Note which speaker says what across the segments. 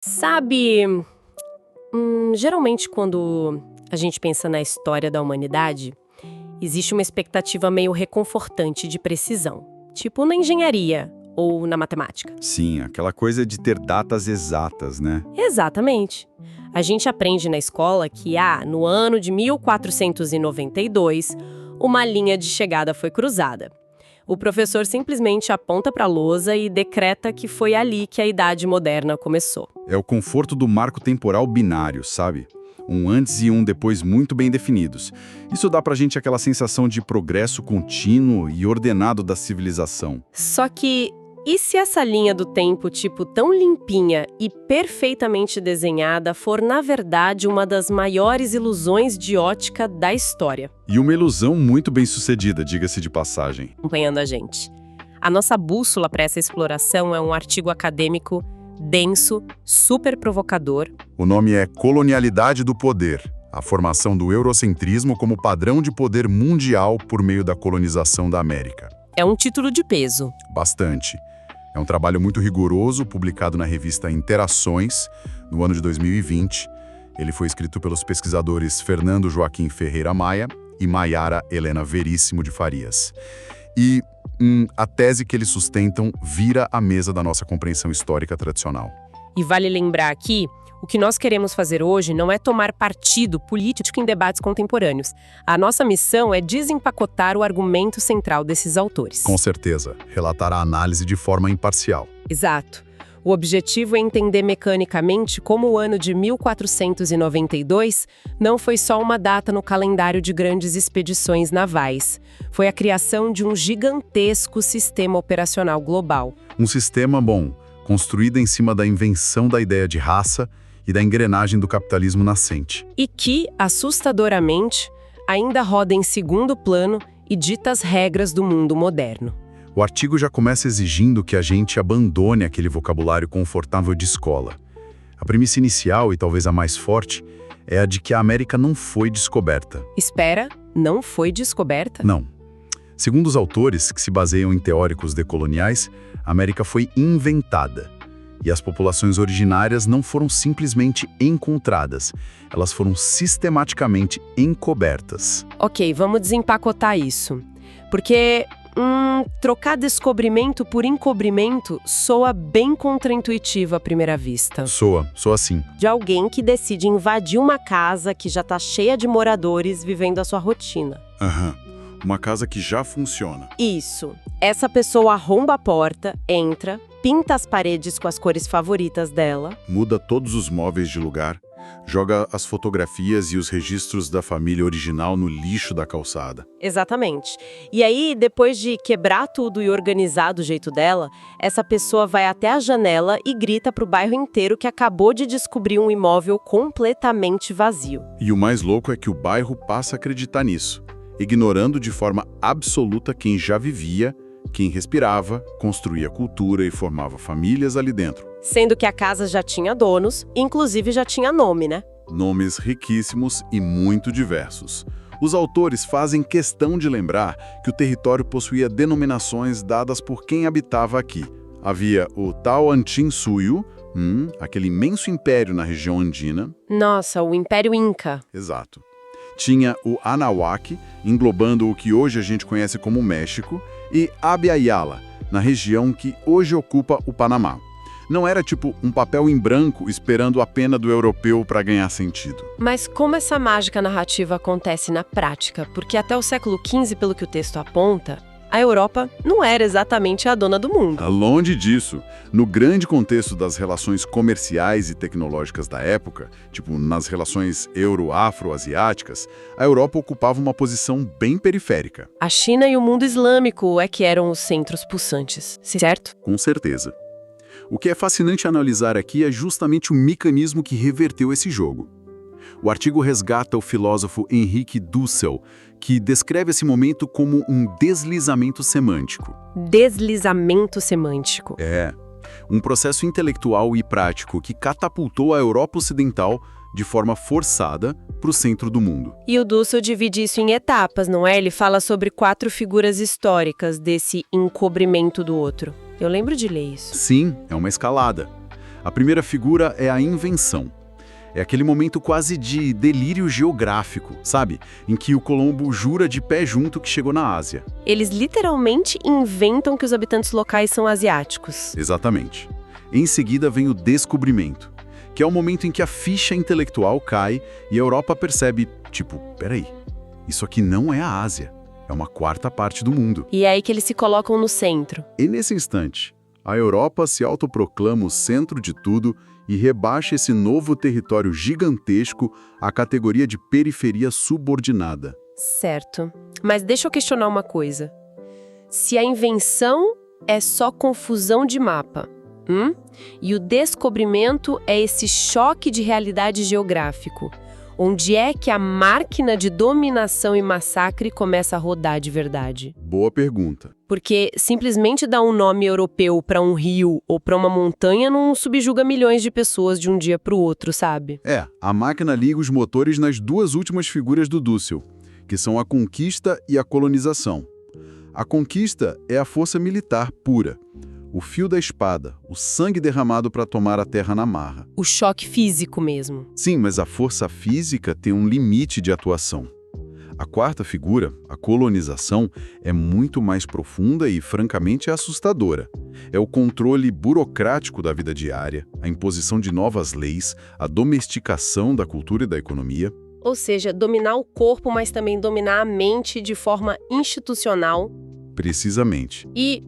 Speaker 1: Sabe, geralmente quando a gente pensa na história da humanidade, existe uma expectativa meio reconfortante de precisão, tipo na engenharia ou na matemática.
Speaker 2: Sim, aquela coisa de ter datas exatas, né?
Speaker 1: Exatamente. A gente aprende na escola que, no ano de 1492, uma linha de chegada foi cruzada. O professor simplesmente aponta para a lousa e decreta que foi ali que a Idade Moderna começou.
Speaker 2: É o conforto do marco temporal binário, sabe? Um antes e um depois muito bem definidos. Isso dá pra gente aquela sensação de progresso contínuo e ordenado da civilização.
Speaker 1: Só que, e se essa linha do tempo, tão limpinha e perfeitamente desenhada, for, na verdade, uma das maiores ilusões de ótica da história?
Speaker 2: E uma ilusão muito bem sucedida, diga-se de passagem.
Speaker 1: Acompanhando a gente. A nossa bússola para essa exploração é um artigo acadêmico denso, super provocador.
Speaker 2: O nome é Colonialidade do Poder, a formação do eurocentrismo como padrão de poder mundial por meio da colonização da América.
Speaker 1: É um título de peso.
Speaker 2: Bastante. É um trabalho muito rigoroso, publicado na revista Interações, no ano de 2020. Ele foi escrito pelos pesquisadores Fernando Joaquim Ferreira Maia e Maiara Helena Veríssimo de Farias. E a tese que eles sustentam vira a mesa da nossa compreensão histórica tradicional.
Speaker 1: E vale lembrar aqui, o que nós queremos fazer hoje não é tomar partido político em debates contemporâneos. A nossa missão é desempacotar o argumento central desses autores.
Speaker 2: Com certeza, relatar a análise de forma imparcial.
Speaker 1: Exato. O objetivo é entender mecanicamente como o ano de 1492 não foi só uma data no calendário de grandes expedições navais. Foi a criação de um gigantesco sistema operacional global.
Speaker 2: Um sistema, construído em cima da invenção da ideia de raça e da engrenagem do capitalismo nascente.
Speaker 1: E que, assustadoramente, ainda roda em segundo plano e dita as regras do mundo moderno.
Speaker 2: O artigo já começa exigindo que a gente abandone aquele vocabulário confortável de escola. A premissa inicial, e talvez a mais forte, é a de que a América não foi descoberta.
Speaker 1: Espera, não foi descoberta?
Speaker 2: Não. Segundo os autores, que se baseiam em teóricos decoloniais, a América foi inventada. E as populações originárias não foram simplesmente encontradas, elas foram sistematicamente encobertas.
Speaker 1: Ok, vamos desempacotar isso. Porque trocar descobrimento por encobrimento soa bem contraintuitivo à primeira vista.
Speaker 2: Soa assim.
Speaker 1: De alguém que decide invadir uma casa que já está cheia de moradores vivendo a sua rotina.
Speaker 2: Uma casa que já funciona.
Speaker 1: Isso. Essa pessoa arromba a porta, entra, pinta as paredes com as cores favoritas dela.
Speaker 2: Muda todos os móveis de lugar, joga as fotografias e os registros da família original no lixo da calçada.
Speaker 1: Exatamente. E aí, depois de quebrar tudo e organizar do jeito dela, essa pessoa vai até a janela e grita pro bairro inteiro que acabou de descobrir um imóvel completamente vazio.
Speaker 2: E o mais louco é que o bairro passa a acreditar nisso, ignorando de forma absoluta quem já vivia, quem respirava, construía cultura e formava famílias ali dentro.
Speaker 1: Sendo que a casa já tinha donos, inclusive já tinha nome, né?
Speaker 2: Nomes riquíssimos e muito diversos. Os autores fazem questão de lembrar que o território possuía denominações dadas por quem habitava aqui. Havia o Tawantinsuyo, aquele imenso império na região andina.
Speaker 1: Nossa, o Império Inca.
Speaker 2: Exato. Tinha o Anahuac, englobando o que hoje a gente conhece como México, e Abya-Yala, na região que hoje ocupa o Panamá. Não era tipo um papel em branco esperando a pena do europeu para ganhar sentido.
Speaker 1: Mas como essa mágica narrativa acontece na prática? Porque até o século XV, pelo que o texto aponta, a Europa não era exatamente a dona do mundo.
Speaker 2: Longe disso. No grande contexto das relações comerciais e tecnológicas da época, tipo nas relações euro-afro-asiáticas, a Europa ocupava uma posição bem periférica.
Speaker 1: A China e o mundo islâmico é que eram os centros pulsantes, certo?
Speaker 2: Com certeza. O que é fascinante analisar aqui é justamente o mecanismo que reverteu esse jogo. O artigo resgata o filósofo Henrique Dussel, que descreve esse momento como um deslizamento semântico.
Speaker 1: Deslizamento semântico.
Speaker 2: É, um processo intelectual e prático que catapultou a Europa Ocidental de forma forçada para o centro do mundo.
Speaker 1: E o Dussel divide isso em etapas, não é? Ele fala sobre 4 figuras históricas desse encobrimento do outro. Eu lembro de ler isso.
Speaker 2: Sim, é uma escalada. A primeira figura é a invenção. É aquele momento quase de delírio geográfico, sabe? Em que o Colombo jura de pé junto que chegou na Ásia.
Speaker 1: Eles literalmente inventam que os habitantes locais são asiáticos.
Speaker 2: Exatamente. Em seguida vem o descobrimento, que é o momento em que a ficha intelectual cai e a Europa percebe, tipo, peraí, isso aqui não é a Ásia, é uma quarta parte do mundo.
Speaker 1: E é aí que eles se colocam no centro.
Speaker 2: E nesse instante, a Europa se autoproclama o centro de tudo e rebaixa esse novo território gigantesco à categoria de periferia subordinada.
Speaker 1: Certo. Mas deixa eu questionar uma coisa. Se a invenção é só confusão de mapa, e o descobrimento é esse choque de realidade geográfico, onde é que a máquina de dominação e massacre começa a rodar de verdade?
Speaker 2: Boa pergunta.
Speaker 1: Porque simplesmente dar um nome europeu para um rio ou para uma montanha não subjuga milhões de pessoas de um dia para o outro, sabe?
Speaker 2: A máquina liga os motores nas duas últimas figuras do Dussel, que são a conquista e a colonização. A conquista é a força militar pura, o fio da espada, o sangue derramado para tomar a terra na marra.
Speaker 1: O choque físico mesmo.
Speaker 2: Sim, mas a força física tem um limite de atuação. A quarta figura, a colonização, é muito mais profunda e, francamente, assustadora. É o controle burocrático da vida diária, a imposição de novas leis, a domesticação da cultura e da economia.
Speaker 1: Ou seja, dominar o corpo, mas também dominar a mente de forma institucional.
Speaker 2: Precisamente.
Speaker 1: E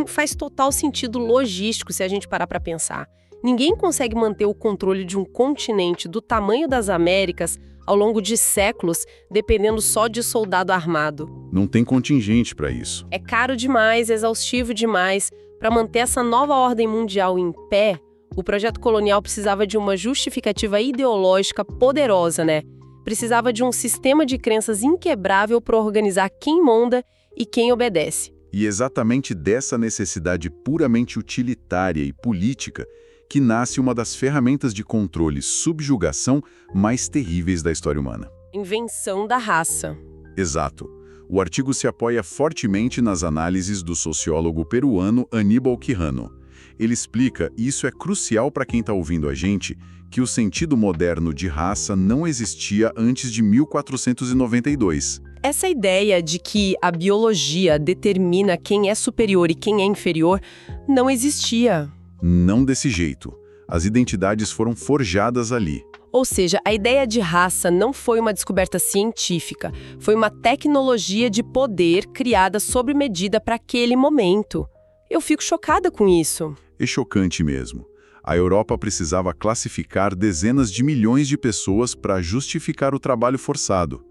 Speaker 1: faz total sentido logístico se a gente parar para pensar. Ninguém consegue manter o controle de um continente do tamanho das Américas ao longo de séculos, dependendo só de soldado armado.
Speaker 2: Não tem contingente para isso.
Speaker 1: É caro demais, exaustivo demais. Para manter essa nova ordem mundial em pé, o projeto colonial precisava de uma justificativa ideológica poderosa, né? Precisava de um sistema de crenças inquebrável para organizar quem manda e quem obedece.
Speaker 2: E exatamente dessa necessidade puramente utilitária e política que nasce uma das ferramentas de controle e subjugação mais terríveis da história humana.
Speaker 1: Invenção da raça.
Speaker 2: Exato. O artigo se apoia fortemente nas análises do sociólogo peruano Aníbal Quijano. Ele explica, e isso é crucial para quem está ouvindo a gente, que o sentido moderno de raça não existia antes de 1492.
Speaker 1: Essa ideia de que a biologia determina quem é superior e quem é inferior não existia.
Speaker 2: Não desse jeito. As identidades foram forjadas ali.
Speaker 1: Ou seja, a ideia de raça não foi uma descoberta científica, foi uma tecnologia de poder criada sob medida para aquele momento. Eu fico chocada com isso.
Speaker 2: É chocante mesmo. A Europa precisava classificar dezenas de milhões de pessoas para justificar o trabalho forçado.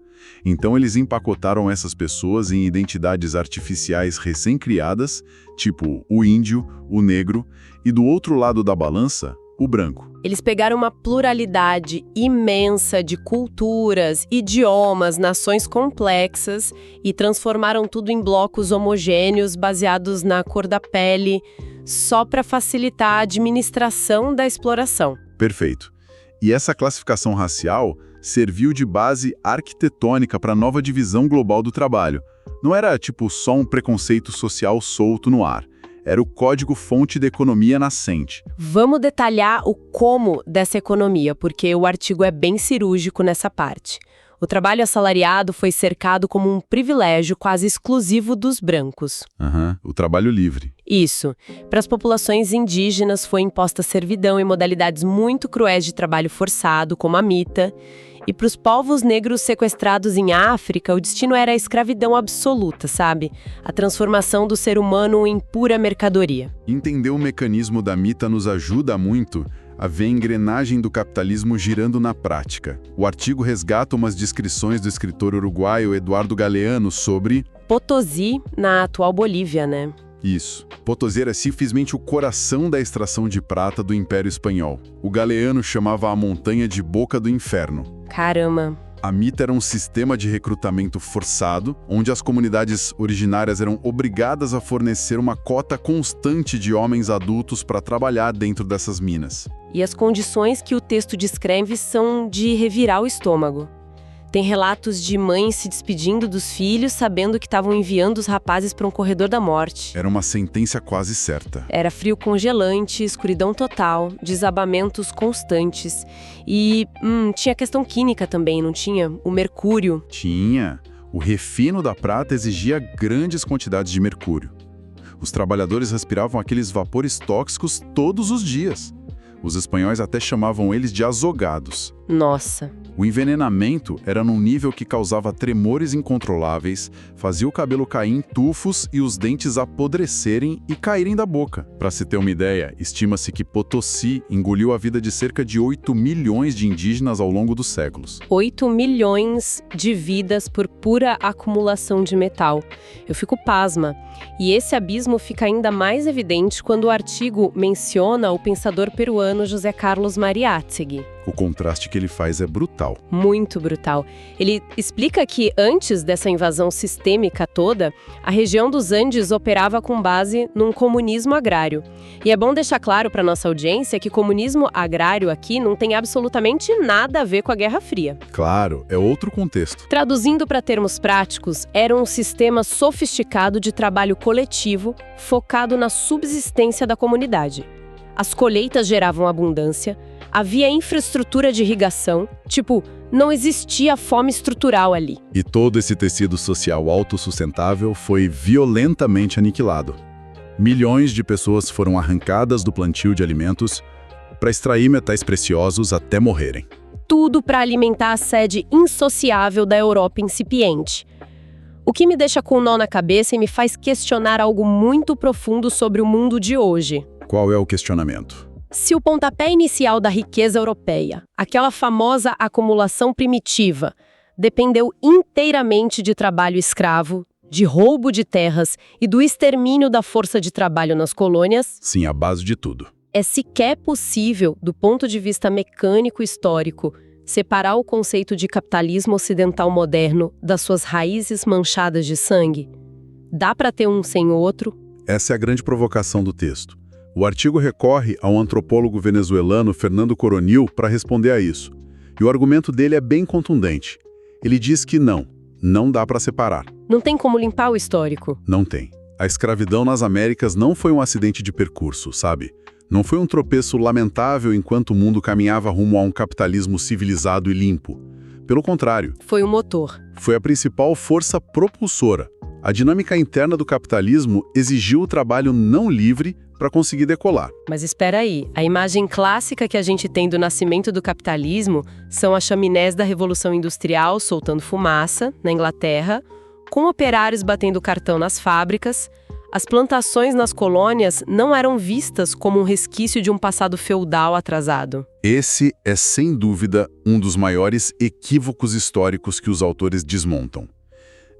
Speaker 2: Então eles empacotaram essas pessoas em identidades artificiais recém-criadas, tipo o índio, o negro, e do outro lado da balança, o branco.
Speaker 1: Eles pegaram uma pluralidade imensa de culturas, idiomas, nações complexas e transformaram tudo em blocos homogêneos baseados na cor da pele, só para facilitar a administração da exploração.
Speaker 2: Perfeito. E essa classificação racial serviu de base arquitetônica para a nova divisão global do trabalho. Não era, só um preconceito social solto no ar. Era o código-fonte da economia nascente.
Speaker 1: Vamos detalhar o como dessa economia, porque o artigo é bem cirúrgico nessa parte. O trabalho assalariado foi cercado como um privilégio quase exclusivo dos brancos.
Speaker 2: O trabalho livre.
Speaker 1: Isso. Para as populações indígenas foi imposta servidão em modalidades muito cruéis de trabalho forçado, como a mita. E para os povos negros sequestrados em África, o destino era a escravidão absoluta, sabe? A transformação do ser humano em pura mercadoria.
Speaker 2: Entender o mecanismo da mita nos ajuda muito a ver a engrenagem do capitalismo girando na prática. O artigo resgata umas descrições do escritor uruguaio Eduardo Galeano sobre
Speaker 1: Potosí, na atual Bolívia, né?
Speaker 2: Isso. Potosí era simplesmente o coração da extração de prata do Império Espanhol. O Galeano chamava a montanha de Boca do Inferno.
Speaker 1: Caramba!
Speaker 2: A mita era um sistema de recrutamento forçado, onde as comunidades originárias eram obrigadas a fornecer uma cota constante de homens adultos para trabalhar dentro dessas minas.
Speaker 1: E as condições que o texto descreve são de revirar o estômago. Tem relatos de mães se despedindo dos filhos sabendo que estavam enviando os rapazes para um corredor da morte.
Speaker 2: Era uma sentença quase certa.
Speaker 1: Era frio congelante, escuridão total, desabamentos constantes. E tinha questão química também, não tinha? O mercúrio.
Speaker 2: Tinha. O refino da prata exigia grandes quantidades de mercúrio. Os trabalhadores respiravam aqueles vapores tóxicos todos os dias. Os espanhóis até chamavam eles de azogados.
Speaker 1: Nossa.
Speaker 2: O envenenamento era num nível que causava tremores incontroláveis, fazia o cabelo cair em tufos e os dentes apodrecerem e caírem da boca. Para se ter uma ideia, estima-se que Potosí engoliu a vida de cerca de 8 milhões de indígenas ao longo dos séculos.
Speaker 1: 8 milhões de vidas por pura acumulação de metal. Eu fico pasma. E esse abismo fica ainda mais evidente quando o artigo menciona o pensador peruano José Carlos Mariátegui.
Speaker 2: O contraste que ele faz é brutal.
Speaker 1: Muito brutal. Ele explica que antes dessa invasão sistêmica toda, a região dos Andes operava com base num comunismo agrário. E é bom deixar claro para nossa audiência que comunismo agrário aqui não tem absolutamente nada a ver com a Guerra Fria.
Speaker 2: Claro, é outro contexto.
Speaker 1: Traduzindo para termos práticos, era um sistema sofisticado de trabalho coletivo focado na subsistência da comunidade. As colheitas geravam abundância, havia infraestrutura de irrigação, não existia fome estrutural ali.
Speaker 2: E todo esse tecido social autossustentável foi violentamente aniquilado. Milhões de pessoas foram arrancadas do plantio de alimentos para extrair metais preciosos até morrerem.
Speaker 1: Tudo para alimentar a sede insociável da Europa incipiente. O que me deixa com um nó na cabeça e me faz questionar algo muito profundo sobre o mundo de hoje.
Speaker 2: Qual é o questionamento?
Speaker 1: Se o pontapé inicial da riqueza europeia, aquela famosa acumulação primitiva, dependeu inteiramente de trabalho escravo, de roubo de terras e do extermínio da força de trabalho nas colônias,
Speaker 2: sim, a base de tudo.
Speaker 1: É sequer possível, do ponto de vista mecânico histórico, separar o conceito de capitalismo ocidental moderno das suas raízes manchadas de sangue? Dá para ter um sem o outro?
Speaker 2: Essa é a grande provocação do texto. O artigo recorre ao antropólogo venezuelano Fernando Coronil para responder a isso. E o argumento dele é bem contundente. Ele diz que não dá para separar.
Speaker 1: Não tem como limpar o histórico.
Speaker 2: Não tem. A escravidão nas Américas não foi um acidente de percurso, sabe? Não foi um tropeço lamentável enquanto o mundo caminhava rumo a um capitalismo civilizado e limpo. Pelo contrário.
Speaker 1: Foi o motor.
Speaker 2: Foi a principal força propulsora. A dinâmica interna do capitalismo exigiu o trabalho não livre para conseguir decolar.
Speaker 1: Mas espera aí, a imagem clássica que a gente tem do nascimento do capitalismo são as chaminés da Revolução Industrial soltando fumaça, na Inglaterra, com operários batendo cartão nas fábricas. As plantações nas colônias não eram vistas como um resquício de um passado feudal atrasado.
Speaker 2: Esse é, sem dúvida, um dos maiores equívocos históricos que os autores desmontam.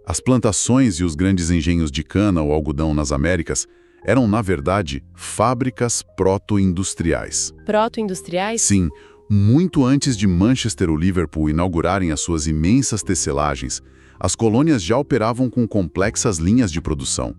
Speaker 2: As plantações e os grandes engenhos de cana ou algodão nas Américas eram, na verdade, fábricas proto-industriais.
Speaker 1: Proto-industriais?
Speaker 2: Sim, muito antes de Manchester ou Liverpool inaugurarem as suas imensas tecelagens, as colônias já operavam com complexas linhas de produção.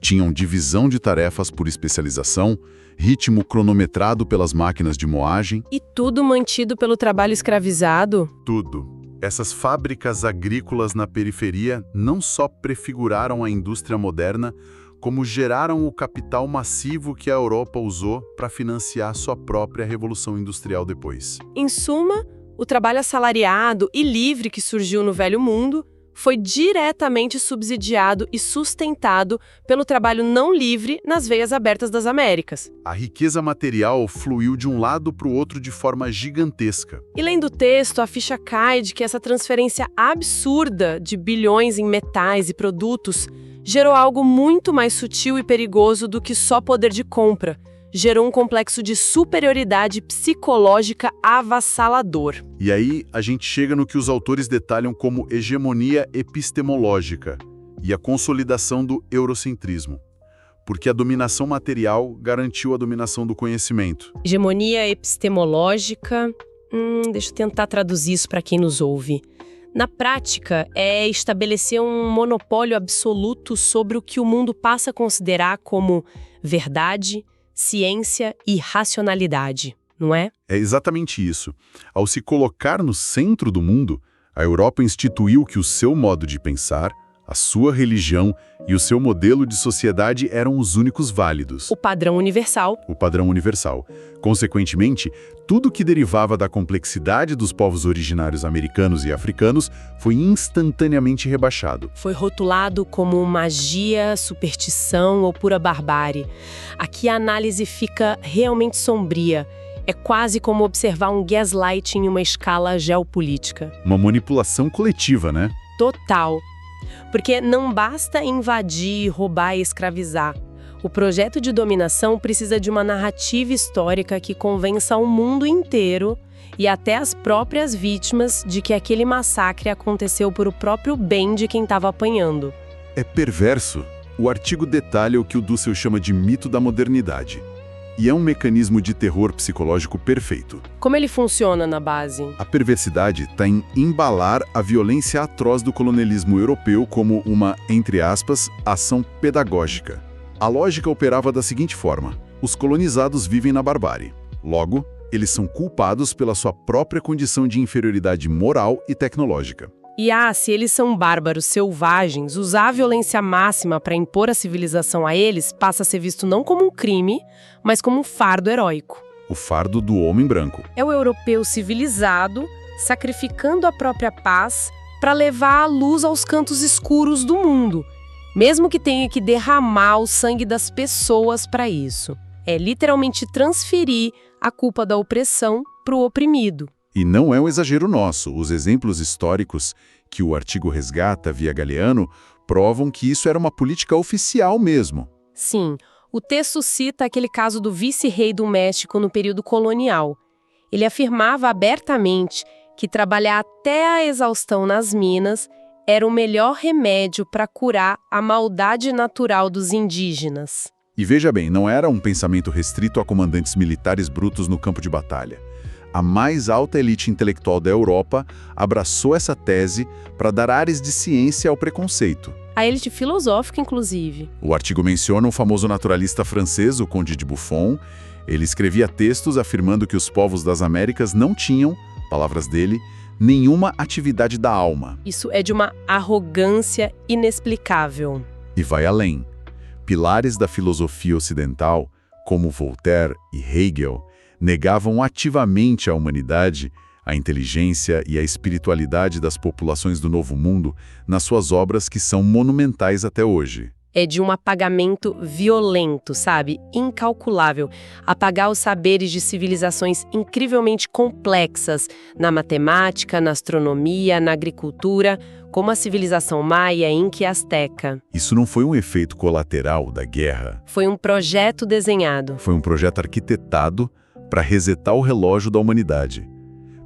Speaker 2: Tinham divisão de tarefas por especialização, ritmo cronometrado pelas máquinas de moagem.
Speaker 1: E tudo mantido pelo trabalho escravizado?
Speaker 2: Tudo. Essas fábricas agrícolas na periferia não só prefiguraram a indústria moderna, como geraram o capital massivo que a Europa usou para financiar sua própria revolução industrial depois.
Speaker 1: Em suma, o trabalho assalariado e livre que surgiu no Velho Mundo foi diretamente subsidiado e sustentado pelo trabalho não livre nas veias abertas das Américas.
Speaker 2: A riqueza material fluiu de um lado para o outro de forma gigantesca.
Speaker 1: E lendo o texto, a ficha cai de que essa transferência absurda de bilhões em metais e produtos gerou algo muito mais sutil e perigoso do que só poder de compra. Gerou um complexo de superioridade psicológica avassalador.
Speaker 2: E aí a gente chega no que os autores detalham como hegemonia epistemológica e a consolidação do eurocentrismo. Porque a dominação material garantiu a dominação do conhecimento.
Speaker 1: Hegemonia epistemológica... deixa eu tentar traduzir isso para quem nos ouve. Na prática, é estabelecer um monopólio absoluto sobre o que o mundo passa a considerar como verdade, ciência e racionalidade, não é?
Speaker 2: É exatamente isso. Ao se colocar no centro do mundo, A Europa instituiu que o seu modo de pensar, a sua religião e o seu modelo de sociedade eram os únicos válidos.
Speaker 1: O padrão universal.
Speaker 2: O padrão universal. Consequentemente, tudo que derivava da complexidade dos povos originários americanos e africanos foi instantaneamente rebaixado.
Speaker 1: Foi rotulado como magia, superstição ou pura barbárie. Aqui a análise fica realmente sombria. É quase como observar um gaslighting em uma escala geopolítica.
Speaker 2: Uma manipulação coletiva, né?
Speaker 1: Total. Porque não basta invadir, roubar e escravizar. O projeto de dominação precisa de uma narrativa histórica que convença o mundo inteiro e até as próprias vítimas de que aquele massacre aconteceu por o próprio bem de quem estava apanhando.
Speaker 2: É perverso. O artigo detalha o que o Dussel chama de mito da modernidade. E é um mecanismo de terror psicológico perfeito.
Speaker 1: Como ele funciona na base?
Speaker 2: A perversidade está em embalar a violência atroz do colonialismo europeu como uma, entre aspas, ação pedagógica. A lógica operava da seguinte forma: os colonizados vivem na barbárie. Logo, eles são culpados pela sua própria condição de inferioridade moral e tecnológica.
Speaker 1: E se eles são bárbaros, selvagens, usar a violência máxima para impor a civilização a eles passa a ser visto não como um crime, mas como um fardo heróico.
Speaker 2: O fardo do homem branco.
Speaker 1: É o europeu civilizado sacrificando a própria paz para levar a luz aos cantos escuros do mundo, mesmo que tenha que derramar o sangue das pessoas para isso. É literalmente transferir a culpa da opressão para o oprimido.
Speaker 2: E não é um exagero nosso. Os exemplos históricos que o artigo resgata via Galeano provam que isso era uma política oficial mesmo.
Speaker 1: Sim, o texto cita aquele caso do vice-rei do México no período colonial. Ele afirmava abertamente que trabalhar até a exaustão nas minas era o melhor remédio para curar a maldade natural dos indígenas.
Speaker 2: E veja bem, não era um pensamento restrito a comandantes militares brutos no campo de batalha. A mais alta elite intelectual da Europa abraçou essa tese para dar ares de ciência ao preconceito.
Speaker 1: A elite filosófica, inclusive.
Speaker 2: O artigo menciona um famoso naturalista francês, o Conde de Buffon. Ele escrevia textos afirmando que os povos das Américas não tinham, palavras dele, nenhuma atividade da alma.
Speaker 1: Isso é de uma arrogância inexplicável.
Speaker 2: E vai além. Pilares da filosofia ocidental, como Voltaire e Hegel, negavam ativamente à humanidade, a inteligência e a espiritualidade das populações do Novo Mundo nas suas obras que são monumentais até hoje.
Speaker 1: É de um apagamento violento, sabe? Incalculável. Apagar os saberes de civilizações incrivelmente complexas na matemática, na astronomia, na agricultura, como a civilização maia, inca e asteca.
Speaker 2: Isso não foi um efeito colateral da guerra.
Speaker 1: Foi um projeto desenhado.
Speaker 2: Foi um projeto arquitetado para resetar o relógio da humanidade.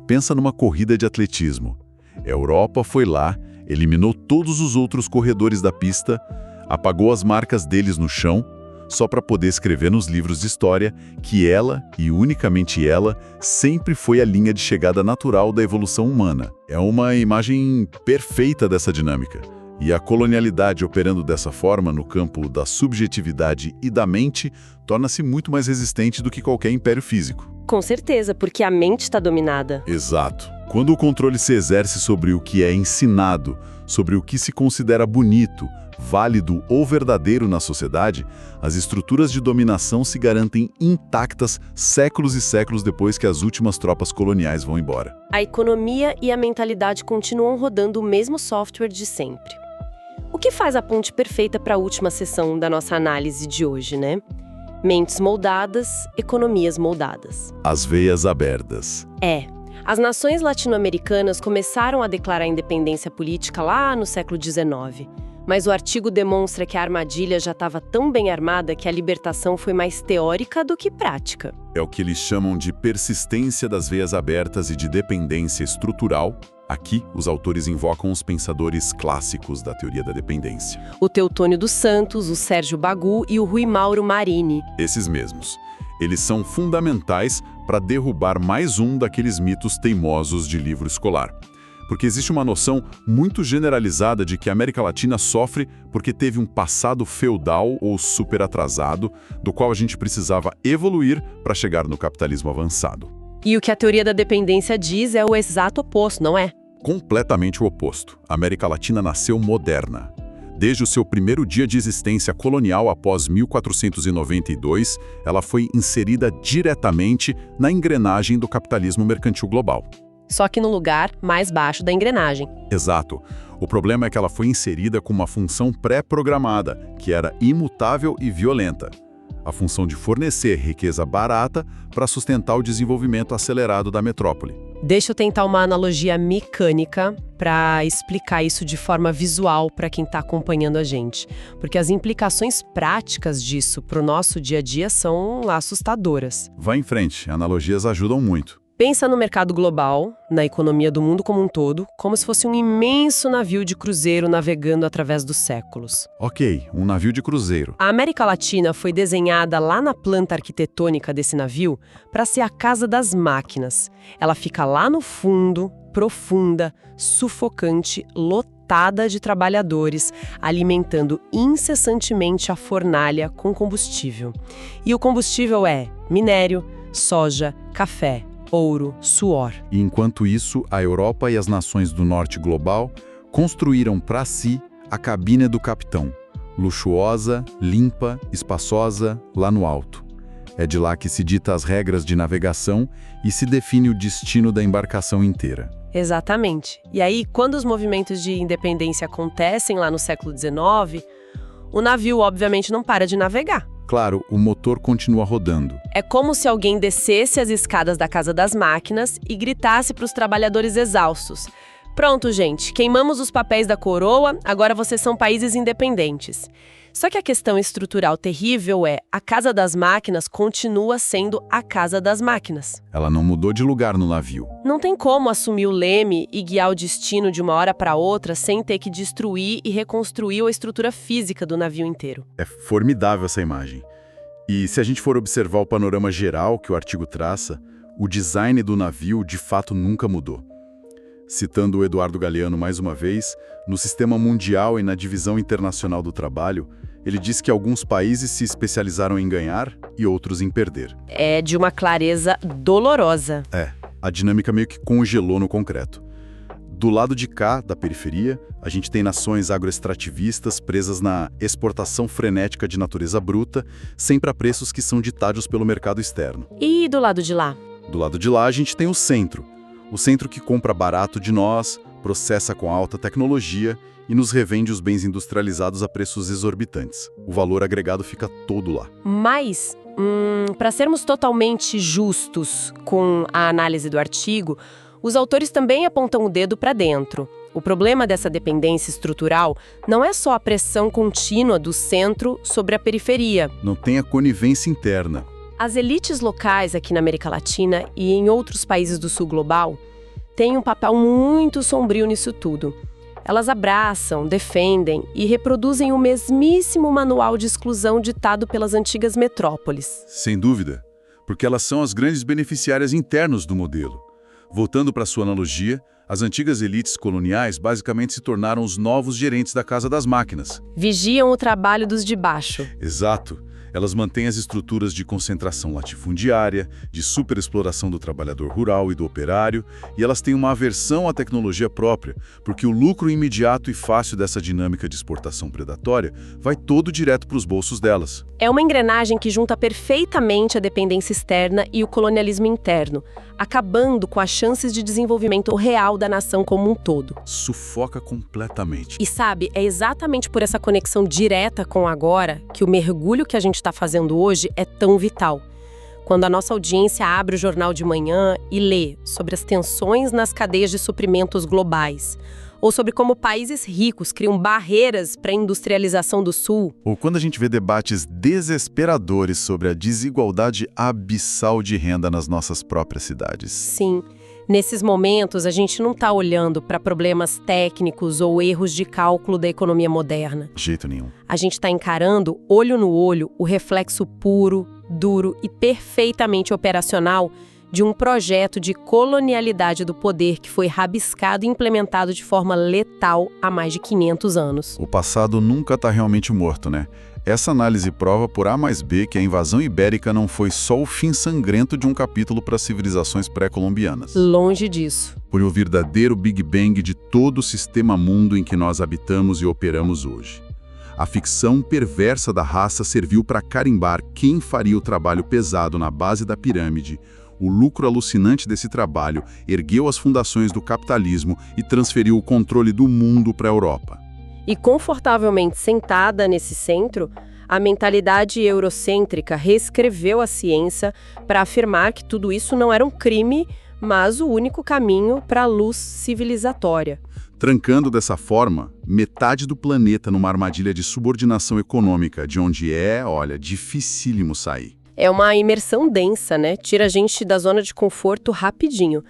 Speaker 2: Pensa numa corrida de atletismo. A Europa foi lá, eliminou todos os outros corredores da pista, apagou as marcas deles no chão, só para poder escrever nos livros de história que ela, e unicamente ela, sempre foi a linha de chegada natural da evolução humana. É uma imagem perfeita dessa dinâmica. E a colonialidade operando dessa forma no campo da subjetividade e da mente torna-se muito mais resistente do que qualquer império físico.
Speaker 1: Com certeza, porque a mente está dominada.
Speaker 2: Exato. Quando o controle se exerce sobre o que é ensinado, sobre o que se considera bonito, válido ou verdadeiro na sociedade, as estruturas de dominação se garantem intactas séculos e séculos depois que as últimas tropas coloniais vão embora.
Speaker 1: A economia e a mentalidade continuam rodando o mesmo software de sempre. O que faz a ponte perfeita para a última sessão da nossa análise de hoje, né? Mentes moldadas, economias moldadas.
Speaker 2: As veias abertas.
Speaker 1: As nações latino-americanas começaram a declarar independência política lá no século XIX. Mas o artigo demonstra que a armadilha já estava tão bem armada que a libertação foi mais teórica do que prática.
Speaker 2: É o que eles chamam de persistência das veias abertas e de dependência estrutural. Aqui, os autores invocam os pensadores clássicos da teoria da dependência.
Speaker 1: O Teotônio dos Santos, o Sérgio Bagu e o Rui Mauro Marini.
Speaker 2: Esses mesmos. Eles são fundamentais para derrubar mais um daqueles mitos teimosos de livro escolar. Porque existe uma noção muito generalizada de que a América Latina sofre porque teve um passado feudal ou super atrasado, do qual a gente precisava evoluir para chegar no capitalismo avançado.
Speaker 1: E o que a teoria da dependência diz é o exato oposto, não é?
Speaker 3: Completamente o oposto. A América Latina nasceu moderna. Desde o seu primeiro dia de existência colonial após 1492, ela foi inserida diretamente na engrenagem do capitalismo mercantil global.
Speaker 1: Só que no lugar mais baixo da engrenagem.
Speaker 3: Exato. O problema é que ela foi inserida com uma função pré-programada, que era imutável e violenta. A função de fornecer riqueza barata para sustentar o desenvolvimento acelerado da metrópole.
Speaker 1: Deixa eu tentar uma analogia mecânica para explicar isso de forma visual para quem está acompanhando a gente. Porque as implicações práticas disso para o nosso dia a dia são assustadoras.
Speaker 3: Vá em frente, analogias ajudam muito.
Speaker 1: Pensa no mercado global, na economia do mundo como um todo, como se fosse um imenso navio de cruzeiro navegando através dos séculos.
Speaker 3: Ok, um navio de cruzeiro.
Speaker 1: A América Latina foi desenhada lá na planta arquitetônica desse navio para ser a casa das máquinas. Ela fica lá no fundo, profunda, sufocante, lotada de trabalhadores, alimentando incessantemente a fornalha com combustível. E o combustível é minério, soja, café, ouro, suor.
Speaker 3: E enquanto isso, a Europa e as nações do norte global construíram para si a cabine do capitão, luxuosa, limpa, espaçosa, lá no alto. É de lá que se dita as regras de navegação e se define o destino da embarcação inteira.
Speaker 1: Exatamente. E aí, quando os movimentos de independência acontecem lá no século XIX, o navio obviamente não para de navegar.
Speaker 3: Claro, o motor continua rodando.
Speaker 1: É como se alguém descesse as escadas da casa das máquinas e gritasse para os trabalhadores exaustos: pronto, gente, queimamos os papéis da coroa, agora vocês são países independentes. Só que a questão estrutural terrível é: a casa das máquinas continua sendo a casa das máquinas.
Speaker 3: Ela não mudou de lugar no navio.
Speaker 1: Não tem como assumir o leme e guiar o destino de uma hora para outra sem ter que destruir e reconstruir a estrutura física do navio inteiro.
Speaker 3: É formidável essa imagem. E se a gente for observar o panorama geral que o artigo traça, o design do navio de fato nunca mudou. Citando o Eduardo Galeano mais uma vez, no sistema mundial e na divisão internacional do trabalho, ele diz que alguns países se especializaram em ganhar e outros em perder.
Speaker 1: É de uma clareza dolorosa.
Speaker 3: A dinâmica meio que congelou no concreto. Do lado de cá, da periferia, a gente tem nações agroextrativistas presas na exportação frenética de natureza bruta, sempre a preços que são ditados pelo mercado externo.
Speaker 1: E do lado de lá?
Speaker 3: Do lado de lá, a gente tem o centro. O centro que compra barato de nós, processa com alta tecnologia e nos revende os bens industrializados a preços exorbitantes. O valor agregado fica todo lá.
Speaker 1: Mas, para sermos totalmente justos com a análise do artigo, os autores também apontam o dedo para dentro. O problema dessa dependência estrutural não é só a pressão contínua do centro sobre a periferia.
Speaker 3: Não tem a conivência interna.
Speaker 1: As elites locais aqui na América Latina e em outros países do sul global têm um papel muito sombrio nisso tudo. Elas abraçam, defendem e reproduzem o mesmíssimo manual de exclusão ditado pelas antigas metrópoles.
Speaker 3: Sem dúvida, porque elas são as grandes beneficiárias internos do modelo. Voltando para sua analogia, as antigas elites coloniais basicamente se tornaram os novos gerentes da casa das máquinas.
Speaker 1: Vigiam o trabalho dos de baixo.
Speaker 3: Exato. Elas mantêm as estruturas de concentração latifundiária, de superexploração do trabalhador rural e do operário, e elas têm uma aversão à tecnologia própria, porque o lucro imediato e fácil dessa dinâmica de exportação predatória vai todo direto para os bolsos delas.
Speaker 1: É uma engrenagem que junta perfeitamente a dependência externa e o colonialismo interno, acabando com as chances de desenvolvimento real da nação como um todo.
Speaker 3: Sufoca completamente.
Speaker 1: E sabe, é exatamente por essa conexão direta com o agora que o mergulho que a gente está fazendo hoje é tão vital. Quando a nossa audiência abre o jornal de manhã e lê sobre as tensões nas cadeias de suprimentos globais, ou sobre como países ricos criam barreiras para a industrialização do Sul.
Speaker 3: Ou quando a gente vê debates desesperadores sobre a desigualdade abissal de renda nas nossas próprias cidades.
Speaker 1: Sim. Nesses momentos, a gente não está olhando para problemas técnicos ou erros de cálculo da economia moderna.
Speaker 3: De jeito nenhum.
Speaker 1: A gente está encarando, olho no olho, o reflexo puro, duro e perfeitamente operacional de um projeto de colonialidade do poder que foi rabiscado e implementado de forma letal há mais de 500 anos.
Speaker 3: O passado nunca está realmente morto, né? Essa análise prova por A mais B que a invasão ibérica não foi só o fim sangrento de um capítulo para as civilizações pré-colombianas.
Speaker 1: Longe disso.
Speaker 2: Foi o verdadeiro Big Bang de todo o sistema mundo em que nós habitamos e operamos hoje. A ficção perversa da raça serviu para carimbar quem faria o trabalho pesado na base da pirâmide. O lucro alucinante desse trabalho ergueu as fundações do capitalismo e transferiu o controle do mundo para a Europa.
Speaker 1: E confortavelmente sentada nesse centro, a mentalidade eurocêntrica reescreveu a ciência para afirmar que tudo isso não era um crime, mas o único caminho para a luz civilizatória.
Speaker 2: Trancando dessa forma, metade do planeta numa armadilha de subordinação econômica, de onde dificílimo sair.
Speaker 1: É uma imersão densa, né? Tira a gente da zona de conforto rapidinho.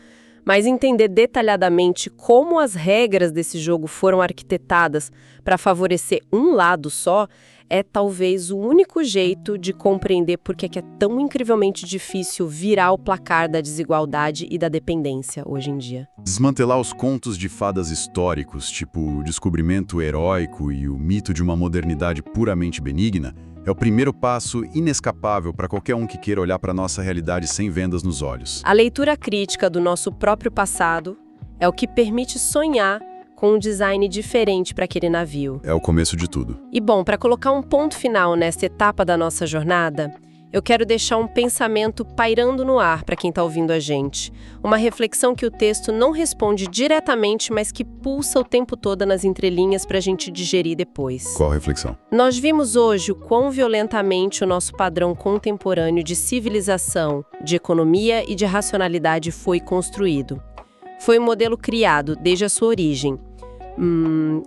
Speaker 1: Mas entender detalhadamente como as regras desse jogo foram arquitetadas para favorecer um lado só é talvez o único jeito de compreender por que é tão incrivelmente difícil virar o placar da desigualdade e da dependência hoje em dia.
Speaker 3: Desmantelar os contos de fadas históricos, tipo o descobrimento heróico e o mito de uma modernidade puramente benigna, é o primeiro passo inescapável para qualquer um que queira olhar para a nossa realidade sem vendas nos olhos.
Speaker 1: A leitura crítica do nosso próprio passado é o que permite sonhar com um design diferente para aquele navio.
Speaker 3: É o começo de tudo.
Speaker 1: E bom, para colocar um ponto final nessa etapa da nossa jornada, eu quero deixar um pensamento pairando no ar para quem está ouvindo a gente. Uma reflexão que o texto não responde diretamente, mas que pulsa o tempo todo nas entrelinhas para a gente digerir depois.
Speaker 3: Qual a reflexão?
Speaker 1: Nós vimos hoje o quão violentamente o nosso padrão contemporâneo de civilização, de economia e de racionalidade foi construído. Foi um modelo criado desde a sua origem,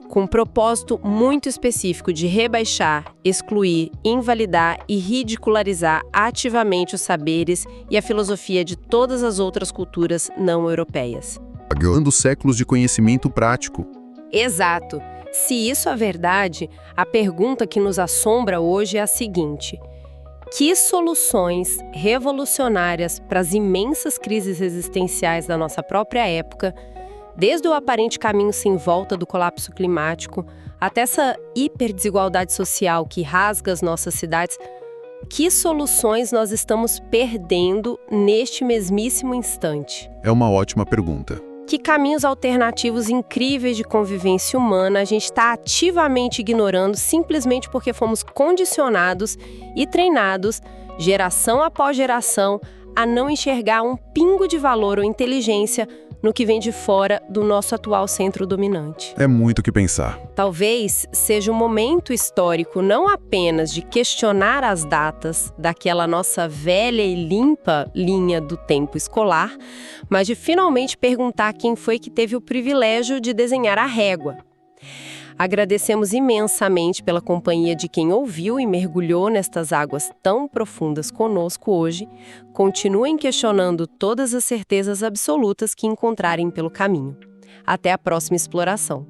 Speaker 1: com um propósito muito específico de rebaixar, excluir, invalidar e ridicularizar ativamente os saberes e a filosofia de todas as outras culturas não europeias.
Speaker 2: Pagando séculos de conhecimento prático.
Speaker 1: Exato. Se isso é verdade, a pergunta que nos assombra hoje é a seguinte: que soluções revolucionárias para as imensas crises existenciais da nossa própria época, desde o aparente caminho sem volta do colapso climático até essa hiperdesigualdade social que rasga as nossas cidades, que soluções nós estamos perdendo neste mesmíssimo instante?
Speaker 2: É uma ótima pergunta.
Speaker 1: Que caminhos alternativos incríveis de convivência humana a gente está ativamente ignorando simplesmente porque fomos condicionados e treinados, geração após geração, a não enxergar um pingo de valor ou inteligência no que vem de fora do nosso atual centro dominante.
Speaker 2: É muito o que pensar.
Speaker 1: Talvez seja um momento histórico não apenas de questionar as datas daquela nossa velha e limpa linha do tempo escolar, mas de finalmente perguntar quem foi que teve o privilégio de desenhar a régua. Agradecemos imensamente pela companhia de quem ouviu e mergulhou nestas águas tão profundas conosco hoje. Continuem questionando todas as certezas absolutas que encontrarem pelo caminho. Até a próxima exploração.